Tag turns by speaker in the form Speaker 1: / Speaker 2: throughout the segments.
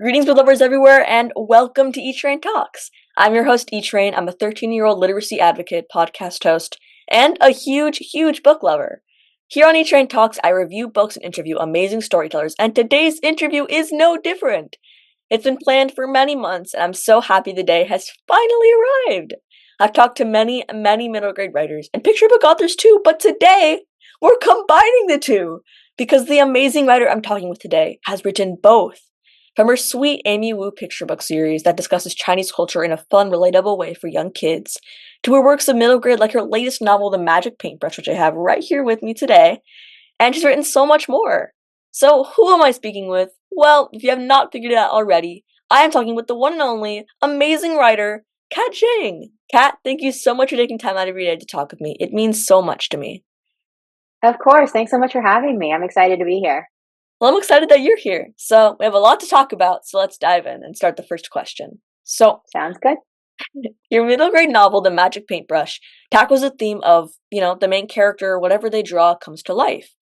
Speaker 1: Greetings, book lovers everywhere, and welcome to E-Train Talks. I'm your host, E-Train. I'm a 13-year-old literacy advocate, podcast host, and a huge book lover. Here on E-Train Talks, I review books and interview amazing storytellers, and today's interview is no different. It's been planned for many months, and I'm so happy the day has finally arrived. I've talked to many middle grade writers and picture book authors too, but today we're combining the two because the amazing writer I'm talking with today has written both. From her sweet Amy Wu picture book series that discusses Chinese culture in a fun, relatable way for young kids, to her works of middle grade like her latest novel, The Magic Paintbrush, which I have right here with me today, and she's written so much more. So who am I speaking with? Well, if you have not figured it out already, I am talking with the one and only amazing writer, Kat Zhang. Kat, thank you so much for taking time out of your day to talk with me. It means so much to me.
Speaker 2: Of course. Thanks so much for having me. I'm excited to be here.
Speaker 1: Well, I'm excited that you're here. So we have a lot to talk about, so let's dive in and start the first question. So,
Speaker 2: Sounds good.
Speaker 1: your middle grade novel, The Magic Paintbrush, tackles the theme of, the main character, whatever they draw, comes to life.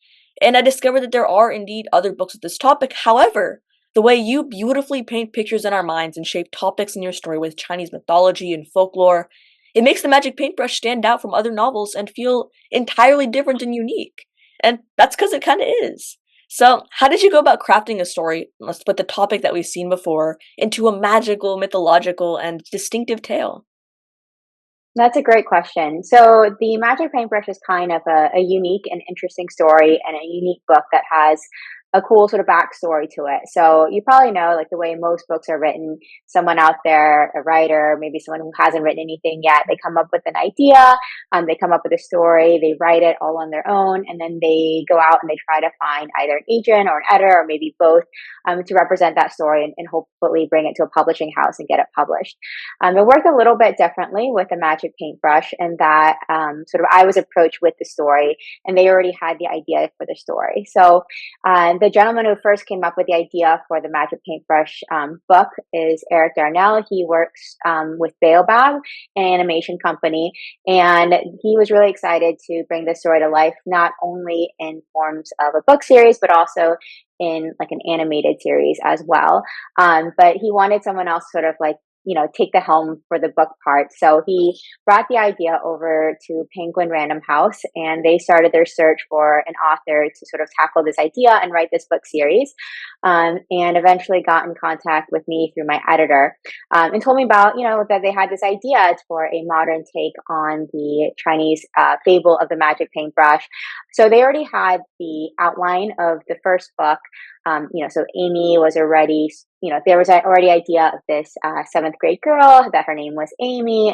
Speaker 1: And I discovered that there are indeed other books with this topic. However, the way you beautifully paint pictures in our minds and shape topics in your story with Chinese mythology and folklore, it makes The Magic Paintbrush stand out from other novels and feel entirely different and unique. And that's because it kind of is. So, how did you go about crafting a story with the topic that we've seen before into a magical, mythological, and distinctive tale?
Speaker 2: That's a great question. So, The Magic Paintbrush is kind of a unique and interesting story and a unique book that has a cool sort of backstory to it. So, you probably know, like the way most books are written, someone out there, a writer, maybe someone who hasn't written anything yet, they come up with an idea, they come up with a story, they write it all on their own, and then they go out and they try to find either an agent or an editor or maybe both to represent that story and hopefully bring it to a publishing house and get it published. It worked a little bit differently with the Magic Paintbrush in that sort of I was approached with the story and they already had the idea for the story. So the gentleman who first came up with the idea for the Magic Paintbrush book is Eric Darnell. He works with Baobab, an animation company, and he was really excited to bring this story to life, not only in forms of a book series, but also in like an animated series as well. But he wanted someone else sort of like, take the helm for the book part. So he brought the idea over to Penguin Random House and they started their search for an author to sort of tackle this idea and write this book series. And eventually got in contact with me through my editor and told me about, that they had this idea for a modern take on the Chinese fable of the Magic Paintbrush. So they already had the outline of the first book. So Amy was already, there was already idea of this seventh grade girl that her name was Amy,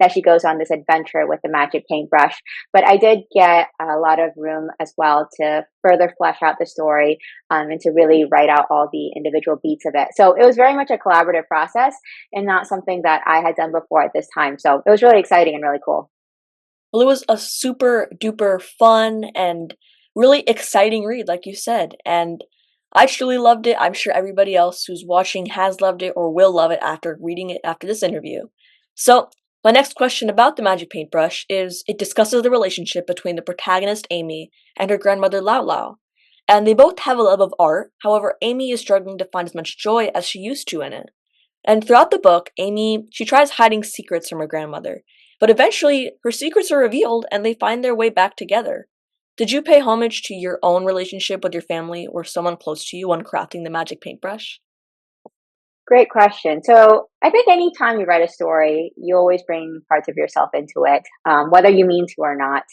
Speaker 2: that she goes on this adventure with the magic paintbrush. But I did get a lot of room as well to further flesh out the story and to really write out all the individual beats of it. So it was very much a collaborative process and not something that I had done before at this time. So it was really exciting and really cool.
Speaker 1: Well, it was a super duper fun and really exciting read, like you said. And I truly loved it. I'm sure everybody else who's watching has loved it or will love it after reading it after this interview. So, my next question about the Magic Paintbrush is it discusses the relationship between the protagonist Amy and her grandmother Lao Lao. And they both have a love of art, however, Amy is struggling to find as much joy as she used to in it. And throughout the book, Amy, she tries hiding secrets from her grandmother, but eventually her secrets are revealed and they find their way back together. Did you pay homage to your own relationship with your family or someone close to you when crafting the magic paintbrush?
Speaker 2: Great question. So I think anytime you write a story, you always bring parts of yourself into it, whether you mean to or not.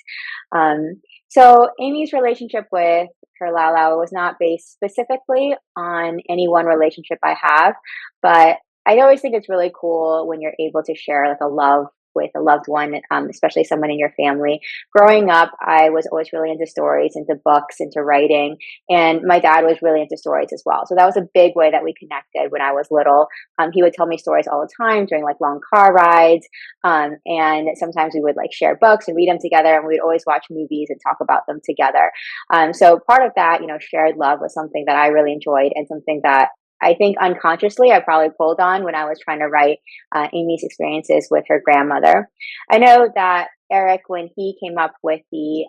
Speaker 2: So Amy's relationship with her Lala was not based specifically on any one relationship I have, but I always think it's really cool when you're able to share like a love with a loved one, especially someone in your family. Growing up, I was always really into stories, into books, into writing, and my dad was really into stories as well. So that was a big way that we connected when I was little. He would tell me stories all the time during like long car rides, and sometimes we would like share books and read them together, and we'd always watch movies and talk about them together. So part of that, shared love was something that I really enjoyed and something that I think unconsciously I probably pulled on when I was trying to write Amy's experiences with her grandmother. I know that Eric, when he came up with the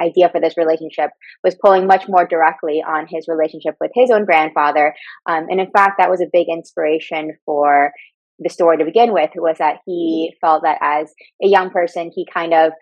Speaker 2: idea for this relationship, was pulling much more directly on his relationship with his own grandfather. And in fact, that was a big inspiration for the story to begin with, was that he felt that as a young person, he kind of,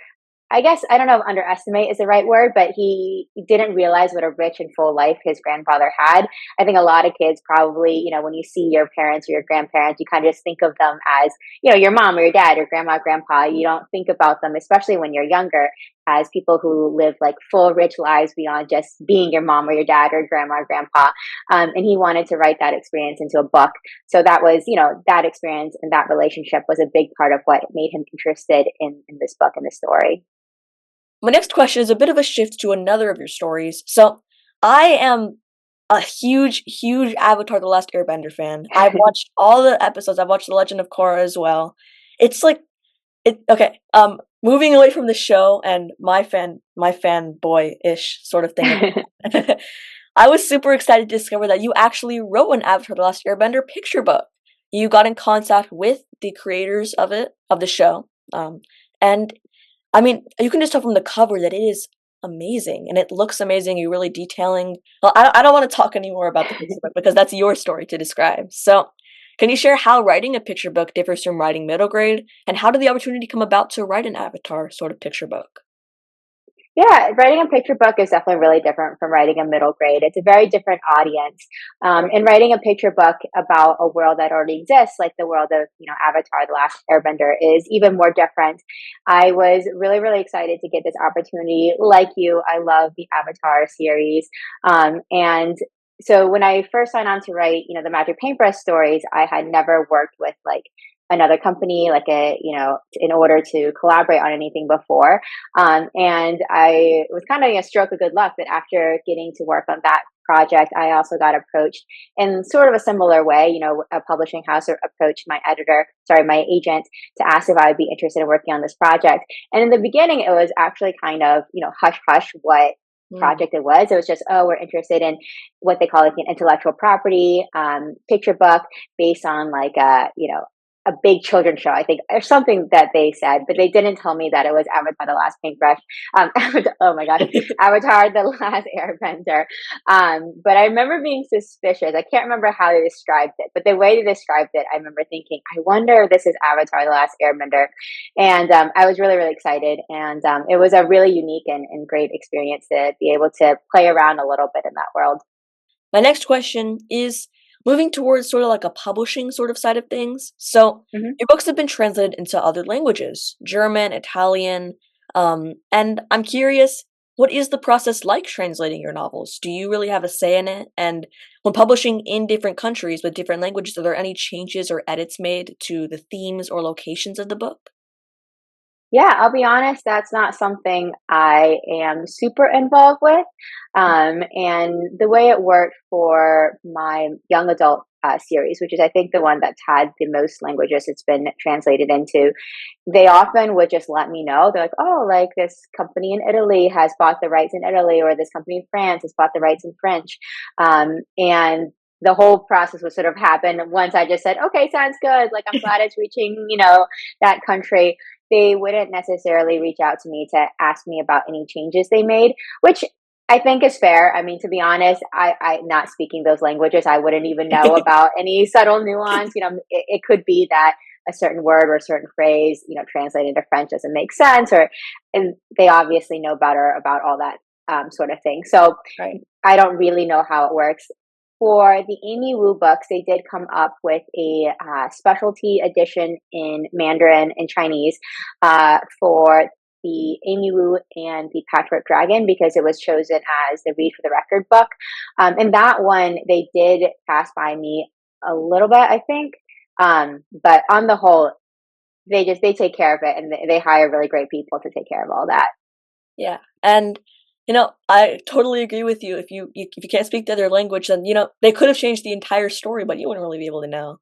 Speaker 2: I guess, I don't know if underestimate is the right word, but he didn't realize what a rich and full life his grandfather had. I think a lot of kids probably, when you see your parents or your grandparents, you kind of just think of them as, your mom or your dad or grandma, grandpa. You don't think about them, especially when you're younger, as people who live like full, rich lives beyond just being your mom or your dad or grandma or grandpa. And he wanted to write that experience into a book. So that was, that experience and that relationship was a big part of what made him interested in this book and this story.
Speaker 1: My next question is a bit of a shift to another of your stories. So, I am a huge, huge Avatar: The Last Airbender fan. I've watched all the episodes. I've watched The Legend of Korra as well. It's like okay. Moving away from the show and my fanboy-ish sort of thing. I was super excited to discover that you actually wrote an Avatar: The Last Airbender picture book. You got in contact with the creators of the show, and I mean, you can just tell from the cover that it is amazing, and it looks amazing. You're really detailing. Well, I don't want to talk anymore about the picture book because that's your story to describe. So, can you share how writing a picture book differs from writing middle grade, and how did the opportunity come about to write an Avatar sort of picture book?
Speaker 2: Yeah, writing a picture book is definitely really different from writing a middle grade. It's a very different audience. And writing a picture book about a world that already exists, like the world of, Avatar: The Last Airbender, is even more different. I was really, really excited to get this opportunity. Like you, I love the Avatar series. And so when I first signed on to write, the Magic Paintbrush stories, I had never worked with like another company, like in order to collaborate on anything before. And I was kind of a stroke of good luck that after getting to work on that project, I also got approached in sort of a similar way. A publishing house approached my agent, to ask if I would be interested in working on this project. And in the beginning, it was actually kind of, hush hush what
Speaker 1: Mm.
Speaker 2: project it was. It was just, oh, we're interested in what they call like an intellectual property picture book based on like a big children's show, I think, or something that they said, but they didn't tell me that it was Avatar: The Last Paintbrush. Oh my gosh, Avatar: The Last Airbender. But I remember being suspicious. I can't remember how they described it, but the way they described it, I remember thinking, I wonder if this is Avatar: The Last Airbender. And I was really, really excited. And it was a really unique and great experience to be able to play around a little bit in that world.
Speaker 1: My next question is moving towards sort of like a publishing sort of side of things. So,
Speaker 2: Mhm.
Speaker 1: your books have been translated into other languages, German, Italian, and I'm curious, what is the process like translating your novels? Do you really have a say in it? And when publishing in different countries with different languages, are there any changes or edits made to the themes or locations of the book?
Speaker 2: Yeah, I'll be honest, that's not something I am super involved with. And the way it worked for my young adult series, which is I think the one that's had the most languages it's been translated into, they often would just let me know. They're like, oh, like this company in Italy has bought the rights in Italy, or this company in France has bought the rights in French. And the whole process would sort of happen once I just said, okay, sounds good. Like, I'm glad it's reaching, that country. They wouldn't necessarily reach out to me to ask me about any changes they made, which I think is fair. I mean, to be honest, I not speaking those languages, I wouldn't even know about any subtle nuance. It could be that a certain word or a certain phrase, translated into French doesn't make sense, and they obviously know better about all that sort of thing. So
Speaker 1: Right.
Speaker 2: I don't really know how it works. For the Amy Wu books, they did come up with a specialty edition in Mandarin and Chinese for the Amy Wu and the Patchwork Dragon, because it was chosen as the Read for the Record book. And that one, they did pass by me a little bit, I think. But on the whole, they take care of it, and they hire really great people to take care of all that.
Speaker 1: Yeah, and I totally agree with you. If you can't speak the other language, then they could have changed the entire story, but you wouldn't really be able to know.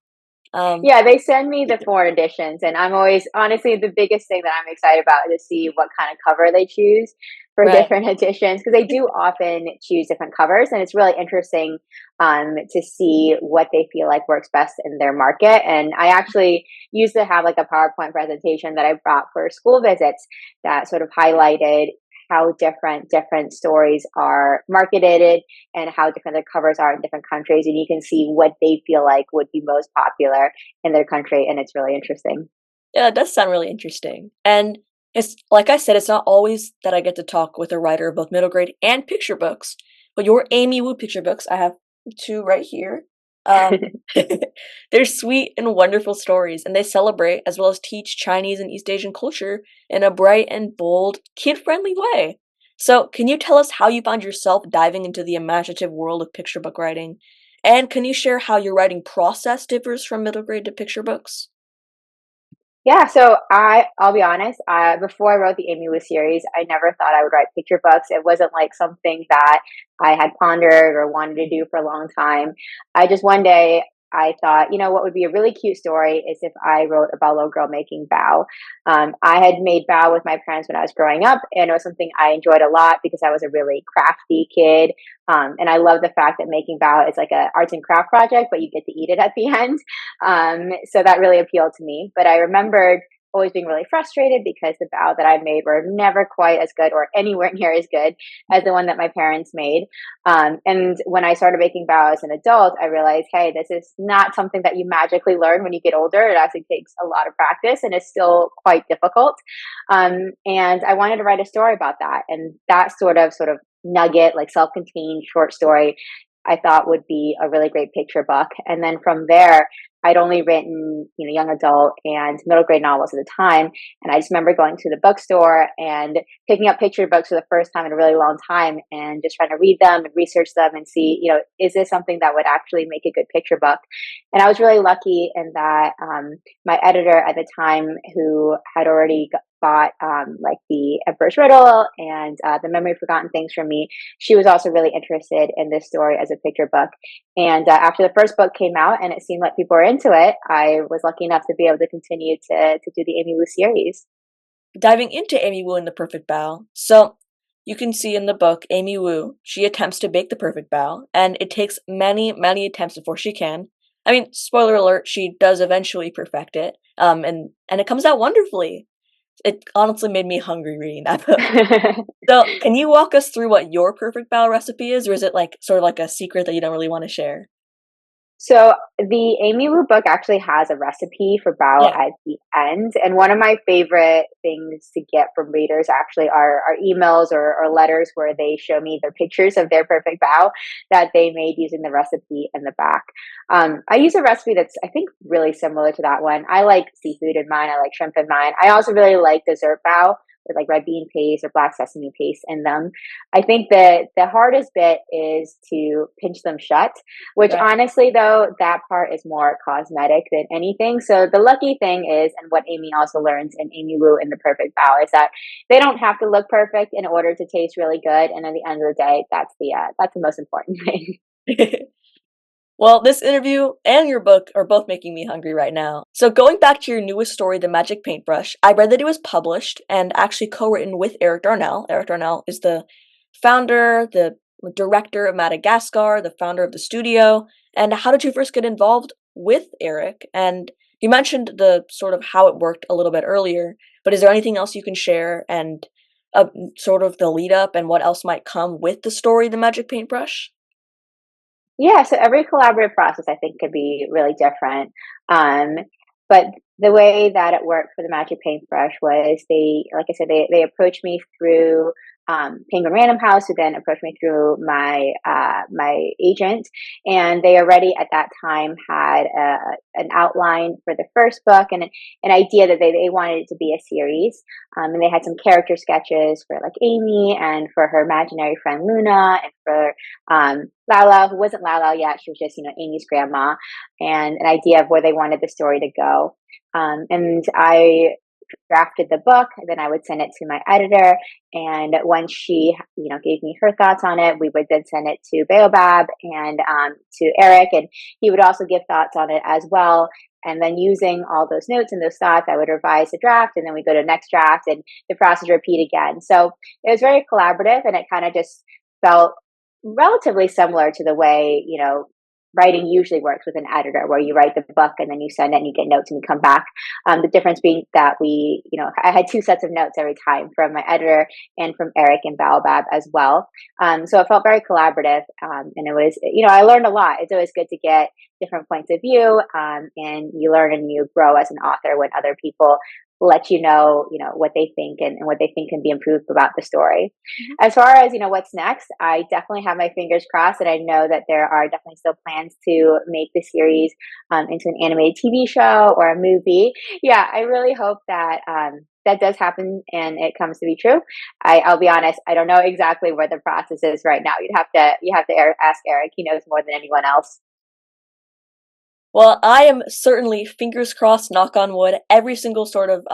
Speaker 1: Um,
Speaker 2: Yeah, they send me the foreign editions, and I'm always honestly the biggest thing that I'm excited about is to see what kind of cover they choose. for
Speaker 1: Right.
Speaker 2: different editions because they do often choose different covers, and it's really interesting to see what they feel like works best in their market. And I actually used to have like a PowerPoint presentation that I brought for school visits that sort of highlighted how different stories are marketed and how different their covers are in different countries, and you can see what they feel like would be most popular in their country, and it's really interesting.
Speaker 1: Yeah, it does sound really interesting. And it's like I said, it's not always that I get to talk with a writer of both middle grade and picture books, but your Amy Wu picture books, I have two right here. Um, they're sweet and wonderful stories, and they celebrate as well as teach Chinese and East Asian culture in a bright and bold, kid-friendly way. So, can you tell us how you found yourself diving into the imaginative world of picture book writing? And can you share how your writing process differs from middle grade to picture books?
Speaker 2: Yeah, so I'll be honest, before I wrote the Amy Wu series, I never thought I would write picture books. It wasn't like something that I had pondered or wanted to do for a long time. I just one day I thought, you know, what would be a really cute story is if I wrote about a little girl making bao. I had made bao with my parents when I was growing up, and it was something I enjoyed a lot because I was a really crafty kid. And I love the fact that making bao is like a arts and craft project, but you get to eat it at the end. So that really appealed to me. But I remembered always being really frustrated because the bao that I made were never quite as good or anywhere near as good as the one that my parents made. And when I started making bao as an adult, I realized, hey, this is not something that you magically learn when you get older. It actually takes a lot of practice and is still quite difficult. And I wanted to write a story about that. And that sort of nugget, like self-contained short story, I thought would be a really great picture book. And then from there, I'd only written, you know, young adult and middle grade novels at the time. And I just remember going to the bookstore and picking up picture books for the first time in a really long time and just trying to read them and research them and see, you know, is this something that would actually make a good picture book? And I was really lucky in that my editor at the time, who had already bought like the Emperor's Riddle and the Memory of Forgotten Things from me, she was also really interested in this story as a picture book. And after the first book came out and it seemed like people were into it, I was lucky enough to be able to continue to do the Amy Wu series.
Speaker 1: Diving into Amy Wu in The Perfect Bao. So, you can see in the book, Amy Wu, she attempts to bake the perfect bao, and it takes many, many attempts before she can. I mean, spoiler alert, she does eventually perfect it, and it comes out wonderfully. It honestly made me hungry reading that book. So, can you walk us through what your perfect bao recipe is, or is it like sort of like a secret that you don't really want to share?
Speaker 2: So the Amy Wu book actually has a recipe for bao
Speaker 1: Yeah,
Speaker 2: at the end. And one of my favorite things to get from readers actually are emails or letters where they show me their pictures of their perfect bao that they made using the recipe in the back. I use a recipe that's, I think, really similar to that one. I like seafood in mine. I like shrimp in mine. I also really like dessert bao with like red bean paste or black sesame paste in them. I think that the hardest bit is to pinch them shut, which
Speaker 1: right.
Speaker 2: honestly, though, that part is more cosmetic than anything. So the lucky thing is, and what Amy also learns in Amy Wu in The Perfect Bao, is that they don't have to look perfect in order to taste really good. And at the end of the day, that's the most important thing.
Speaker 1: Well, this interview and your book are both making me hungry right now. So, going back to your newest story, The Magic Paintbrush, I read that it was published and actually co written with Eric Darnell. Eric Darnell is the founder, the director of Madagascar, the founder of the studio. And how did you first get involved with Eric? And you mentioned the sort of how it worked a little bit earlier, but is there anything else you can share and sort of the lead up and what else might come with the story, The Magic Paintbrush?
Speaker 2: Yeah, so every collaborative process I think could be really different. Um, but the way that it worked for the Magic Paintbrush was like I said, they approached me through Penguin Random House, who then approached me through my agent, and they already at that time had an outline for the first book and an idea that they wanted it to be a series. And they had some character sketches for like Amy and for her imaginary friend Luna and for Lala, who wasn't Lala yet. She was just, you know, Amy's grandma, and an idea of where they wanted the story to go. And I drafted the book, and then I would send it to my editor. And when she, you know, gave me her thoughts on it, we would then send it to Baobab and to Eric, and he would also give thoughts on it as well. And then using all those notes and those thoughts, I would revise the draft, and then we go to the next draft, and the process repeat again. So it was very collaborative, and it kind of just felt relatively similar to the way, writing usually works with an editor, where you write the book and then you send it and you get notes and you come back. The difference being that I had two sets of notes every time, from my editor and from Eric and Baobab as well. So it felt very collaborative. And it was, I learned a lot. It's always good to get different points of view, and you learn and you grow as an author when other people let what they think, and what they think can be improved about the story.
Speaker 1: Mhm.
Speaker 2: As far as, what's next, I definitely have my fingers crossed, and I know that there are definitely still plans to make the series into an animated TV show or a movie. Yeah, I really hope that that does happen and it comes to be true. I'll be honest, I don't know exactly where the process is right now. You have to ask Eric. He knows more than anyone else.
Speaker 1: Well, I am certainly, fingers crossed, knock on wood, every single sort of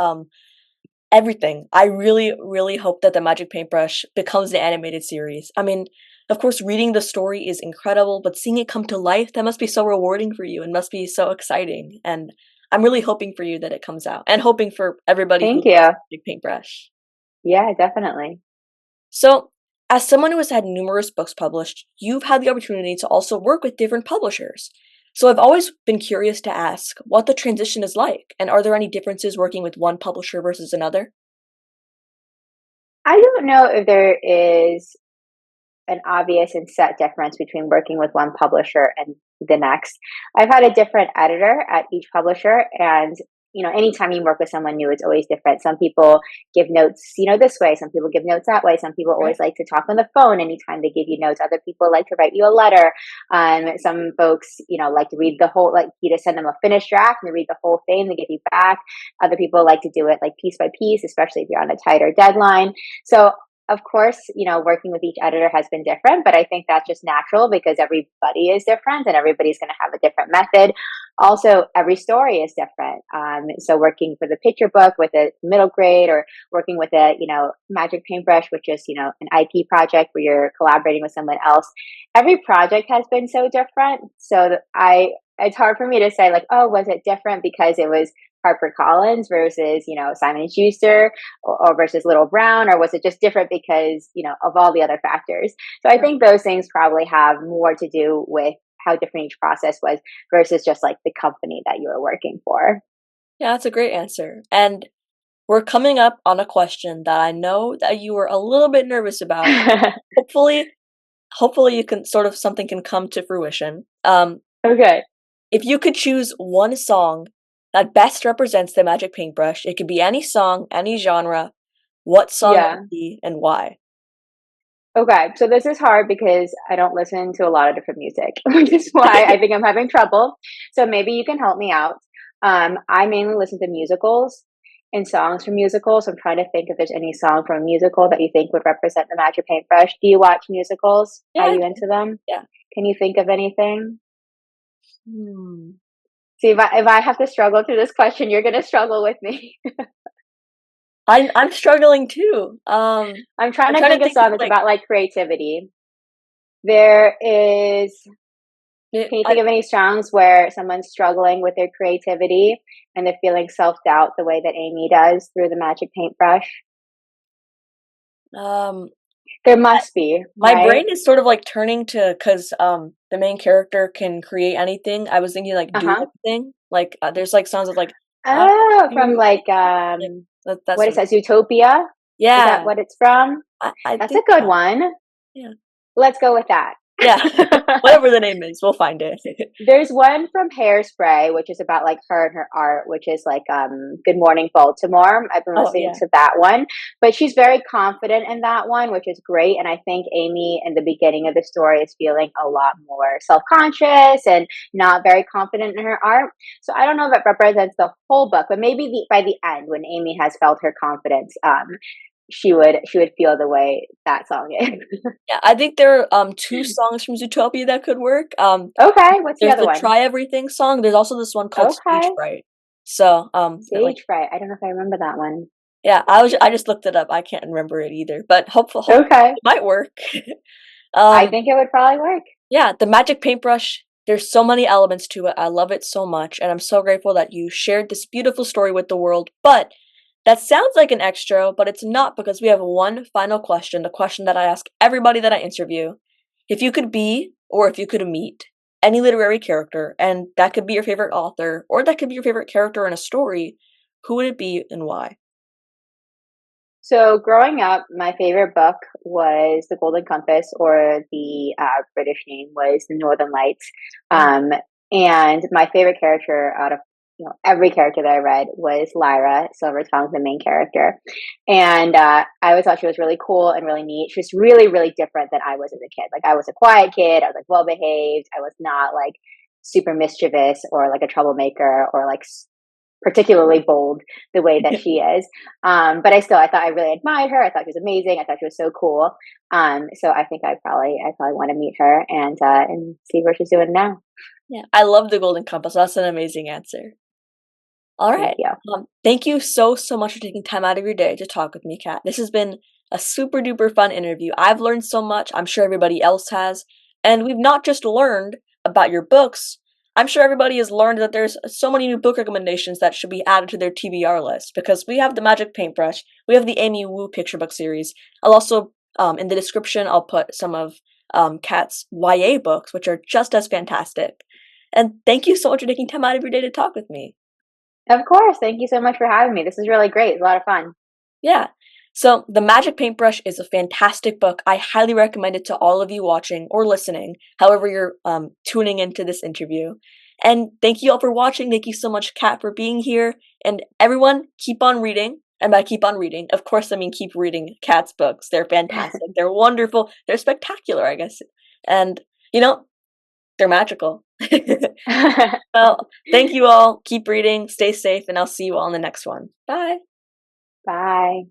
Speaker 1: everything. I really, really hope that the Magic Paintbrush becomes an animated series. I mean, of course, reading the story is incredible, but seeing it come to life, that must be so rewarding for you and must be so exciting. And I'm really hoping for you that it comes out, and hoping for everybody who
Speaker 2: Thank
Speaker 1: loves
Speaker 2: you.
Speaker 1: Magic Paintbrush.
Speaker 2: Yeah, definitely.
Speaker 1: So, as someone who has had numerous books published, you've had the opportunity to also work with different publishers. So, I've always been curious to ask what the transition is like, and are there any differences working with one publisher versus another?
Speaker 2: I don't know if there is an obvious and set difference between working with one publisher and the next. I've had a different editor at each publisher, and anytime you work with someone new, it's always different. Some people give notes, this way. Some people give notes that way. Some people
Speaker 1: Right.
Speaker 2: always like to talk on the phone anytime they give you notes. Other people like to write you a letter. Some folks, like to read the whole, like you to send them a finished draft and they read the whole thing, they give you back. Other people like to do it like piece by piece, especially if you're on a tighter deadline. So of course, working with each editor has been different, but I think that's just natural because everybody is different and everybody's going to have a different method. Also, every story is different. So working for the picture book with a middle grade, or working with a, Magic Paintbrush, which is, an IP project where you're collaborating with someone else. Every project has been so different. It's hard for me to say like, oh, was it different because it was HarperCollins versus, Simon and Schuster, or versus Little Brown, or was it just different because, of all the other factors? So I think those things probably have more to do with how different each process was versus just like the company that you were working for.
Speaker 1: Yeah, that's a great answer. And we're coming up on a question that I know that you were a little bit nervous about. Hopefully, hopefully you can sort of something can come to fruition.
Speaker 2: Okay.
Speaker 1: If you could choose one song that best represents the Magic Paintbrush, it could be any song, any genre. What song would
Speaker 2: Yeah.
Speaker 1: it be and why?
Speaker 2: Okay, so this is hard because I don't listen to a lot of different music, which is why I think I'm having trouble. So maybe you can help me out. I mainly listen to musicals and songs from musicals. I'm trying to think if there's any song from a musical that you think would represent the Magic Paintbrush. Do you watch musicals? Are
Speaker 1: Yeah,
Speaker 2: you into them?
Speaker 1: yeah.
Speaker 2: Can you think of anything?
Speaker 1: Hmm.
Speaker 2: See, if I have to struggle through this question, you're going to struggle with me.
Speaker 1: I'm struggling too.
Speaker 2: I'm trying
Speaker 1: I'm
Speaker 2: to
Speaker 1: trying
Speaker 2: think
Speaker 1: to
Speaker 2: of a
Speaker 1: think
Speaker 2: song
Speaker 1: of
Speaker 2: that's
Speaker 1: like
Speaker 2: about like creativity. There is
Speaker 1: it,
Speaker 2: Can you
Speaker 1: I,
Speaker 2: think of any songs where someone's struggling with their creativity and they're feeling self-doubt the way that Amy does through the Magic Paintbrush?
Speaker 1: um
Speaker 2: There must be,
Speaker 1: my
Speaker 2: right?
Speaker 1: brain is sort of like turning to, because the main character can create anything. I was thinking like do
Speaker 2: Uh-huh.
Speaker 1: anything. Like there's like songs of like I
Speaker 2: Oh, from
Speaker 1: do
Speaker 2: like
Speaker 1: like that
Speaker 2: what is
Speaker 1: sort of
Speaker 2: that, Zootopia? Is that
Speaker 1: yeah.
Speaker 2: what it's from?
Speaker 1: I
Speaker 2: That's a
Speaker 1: think
Speaker 2: good
Speaker 1: so.
Speaker 2: one.
Speaker 1: Yeah.
Speaker 2: Let's go with that.
Speaker 1: Yeah. Whatever the name is, we'll find it.
Speaker 2: There's one from Hairspray, which is about like her and her art, which is like Good Morning Baltimore. I've been
Speaker 1: Oh
Speaker 2: listening
Speaker 1: yeah.
Speaker 2: to that one. But she's very confident in that one, which is great. And I think Amy in the beginning of the story is feeling a lot more self-conscious and not very confident in her art. So I don't know if it represents the whole book, but maybe by the end when Amy has felt her confidence, she would feel the way that song is.
Speaker 1: Yeah, I think there are two songs from Zootopia that could work.
Speaker 2: Okay, what's the
Speaker 1: There's
Speaker 2: other
Speaker 1: the
Speaker 2: one?
Speaker 1: Try Everything song. There's also this one called Stage
Speaker 2: Okay.
Speaker 1: Fright. So, like,
Speaker 2: Stage Fright. I don't know if I remember that one.
Speaker 1: yeah, I just looked it up. I can't remember it either, but hopefully
Speaker 2: Okay.
Speaker 1: it might work.
Speaker 2: I
Speaker 1: Um,
Speaker 2: think it would probably work.
Speaker 1: yeah, the Magic Paintbrush. There's so many elements to it. I love it so much, and I'm so grateful that you shared this beautiful story with the world. But that sounds like an extra, but it's not, because we have one final question, the question that I ask everybody that I interview. If you could be, or if you could meet, any literary character, and that could be your favorite author, or that could be your favorite character in a story, who would it be and why?
Speaker 2: So growing up, my favorite book was The Golden Compass, or the British name was The Northern Lights.
Speaker 1: Mm.
Speaker 2: Um, and my favorite character out of every character that I read was Lyra Silvertongue, the main character. And I always thought she was really cool and really neat. She was really, really different than I was as a kid. Like, I was a quiet kid. I was like well behaved. I was not like super mischievous or like a troublemaker or like particularly bold the way that she is. But I thought I really admired her. I thought she was amazing. I thought she was so cool. So I think I probably want to meet her and see where she's doing now.
Speaker 1: Yeah, I love the Golden Compass. That's an amazing answer. All
Speaker 2: Thank
Speaker 1: right.
Speaker 2: you.
Speaker 1: Thank you so much for taking time out of your day to talk with me, Kat. This has been a super duper fun interview. I've learned so much. I'm sure everybody else has. And we've not just learned about your books. I'm sure everybody has learned that there's so many new book recommendations that should be added to their TBR list, because we have the Magic Paintbrush, we have the Amy Wu picture book series. I'll also, in the description, I'll put some of Kat's YA books, which are just as fantastic. And thank you so much for taking time out of your day to talk with me.
Speaker 2: Of course. Thank you so much for having me. This is really great. It's a lot of fun.
Speaker 1: Yeah. So, The Magic Paintbrush is a fantastic book. I highly recommend it to all of you watching or listening, however you're tuning into this interview. And thank you all for watching. Thank you so much, Kat, for being here. And everyone, keep on reading. And by keep on reading, of course, I mean keep reading Kat's books. They're fantastic. They're wonderful. They're spectacular, I guess. And, they're magical. Well, thank you all. Keep reading. Stay safe. And I'll see you all in the next one. Bye.
Speaker 2: Bye.